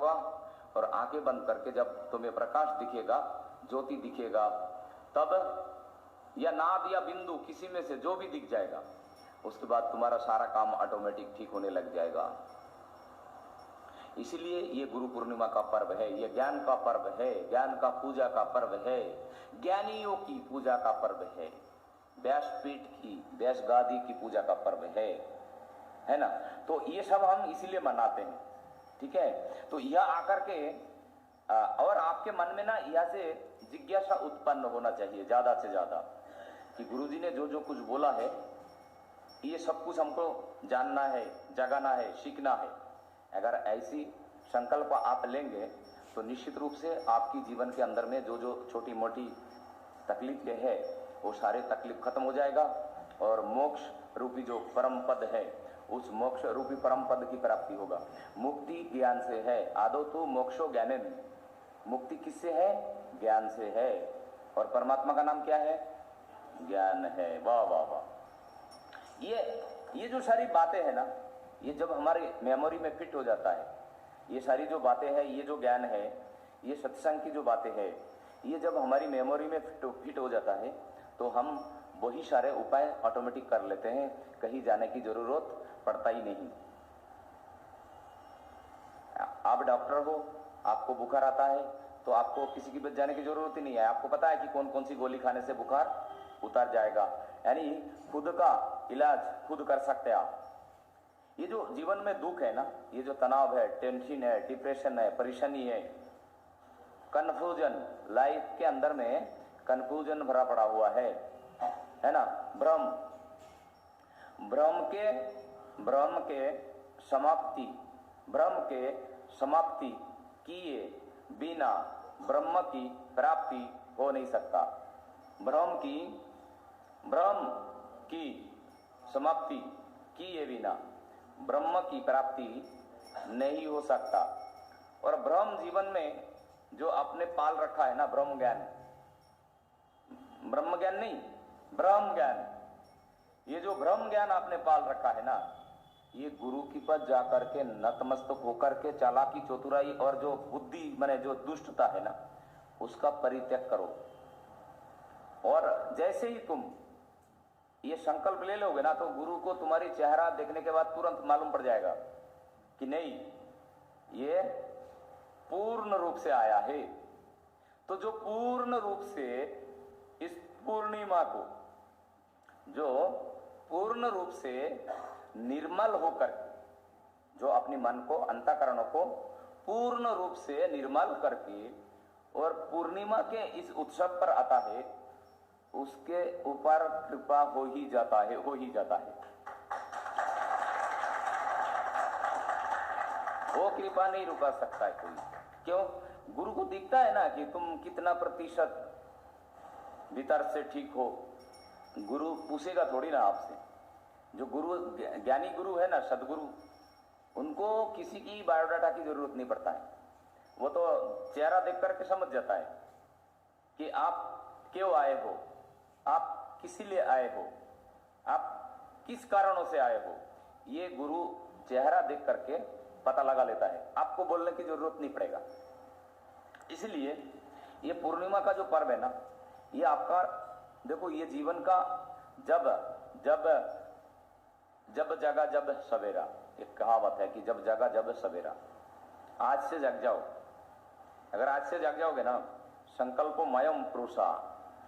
हुआ और आंखें बंद करके जब तुम्हें प्रकाश दिखेगा, ज्योति दिखेगा, तब या नाद या बिंदु किसी में से जो भी दिख जाएगा, उसके बाद तुम्हारा सारा काम ऑटोमेटिक ठीक होने लग जाएगा। इसलिए ये गुरु पूर्णिमा का पर्व है, ये ज्ञान का पर्व है, ज्ञान का पूजा का पर्व है, ज्ञानियों की पूजा का पर्व है, व्यासपीठ की, व्यास गादी की पूजा का पर्व है ना। तो ये सब हम इसीलिए मनाते हैं, ठीक है। तो यह आकर के और आपके मन में ना यह से जिज्ञासा उत्पन्न होना चाहिए ज्यादा से ज्यादा कि गुरुजी ने जो जो कुछ बोला है ये सब कुछ हमको जानना है, जगाना है, सीखना है। अगर ऐसी संकल्प आप लेंगे तो निश्चित रूप से आपकी जीवन के अंदर में जो जो छोटी मोटी तकलीफें है वो सारे तकलीफ खत्म हो जाएगा और मोक्ष रूपी जो परम पद है उस मोक्ष रूपी परम पद की प्राप्ति होगा। मुक्ति ज्ञान से है, आदो तो मोक्षो ज्ञाने में। मुक्ति किससे है? ज्ञान से है। और परमात्मा का नाम क्या है? ज्ञान है। वाह वाह वाह। ये जो सारी बातें है ना, ये जब हमारी मेमोरी में फिट हो जाता है, ये सारी जो बातें हैं, ये जो ज्ञान है, ये सत्संग की जो बातें हैं, ये जब हमारी मेमोरी में फिट हो जाता है तो हम वही सारे उपाय ऑटोमेटिक कर लेते हैं, कहीं जाने की जरूरत पड़ता ही नहीं। आप डॉक्टर हो, आपको बुखार आता है तो आपको किसी की पास जाने की जरूरत ही नहीं है। आपको पता है कि कौन कौन सी गोली खाने से बुखार उतर जाएगा, यानी खुद का इलाज खुद कर सकते हैं आप। ये जो जीवन में दुख है ना, ये जो तनाव है, टेंशन है, डिप्रेशन है, परेशानी है, कंफ्यूजन, लाइफ के अंदर में कंफ्यूजन भरा पड़ा हुआ है ना, भ्रम के समाप्ति किए बिना ब्रह्म की प्राप्ति हो नहीं सकता। भ्रम की समाप्ति किए बिना ब्रह्म की प्राप्ति नहीं हो सकता। और ब्रह्म जीवन में जो आपने पाल रखा है ना, ब्रह्म ज्ञान नहीं, ब्रह्म ज्ञान, ये जो ब्रह्म ज्ञान आपने पाल रखा है ना, ये गुरु के पास जाकर के नतमस्तक होकर के चालाकी, चतुराई और जो बुद्धि माने जो दुष्टता है ना, उसका परित्याग करो। और जैसे ही तुम ये संकल्प ले लोगे ना, तो गुरु को तुम्हारी चेहरा देखने के बाद तुरंत मालूम पड़ जाएगा कि नहीं, ये पूर्ण रूप से आया है। तो जो पूर्ण रूप से इस पूर्णिमा को, जो पूर्ण रूप से निर्मल होकर, जो अपने मन को, अंतःकरण को पूर्ण रूप से निर्मल करके और पूर्णिमा के इस उत्सव पर आता है, उसके ऊपर कृपा हो ही जाता है। वो कृपा नहीं रुका सकता है कोई। क्यों? गुरु को दिखता है ना कि तुम कितना प्रतिशत भीतर से ठीक हो। गुरु पूछेगा थोड़ी ना आपसे। जो गुरु, ज्ञानी गुरु है ना, सदगुरु, उनको किसी की बायोडाटा की जरूरत नहीं पड़ता है। वो तो चेहरा देख करके समझ जाता है कि आप क्यों आए हो, आप किस लिए आए हो, आप किस कारणों से आए हो। ये गुरु चेहरा देख करके पता लगा लेता है, आपको बोलने की जरूरत नहीं पड़ेगा। इसलिए ये पूर्णिमा का जो पर्व है ना, ये आपका देखो, ये जीवन का जब जगा जब सवेरा, एक कहावत है कि जब जगा जब सवेरा। आज से जग जाओ। अगर आज से जग जाओगे ना, संकल्पो मयम पुरुषा,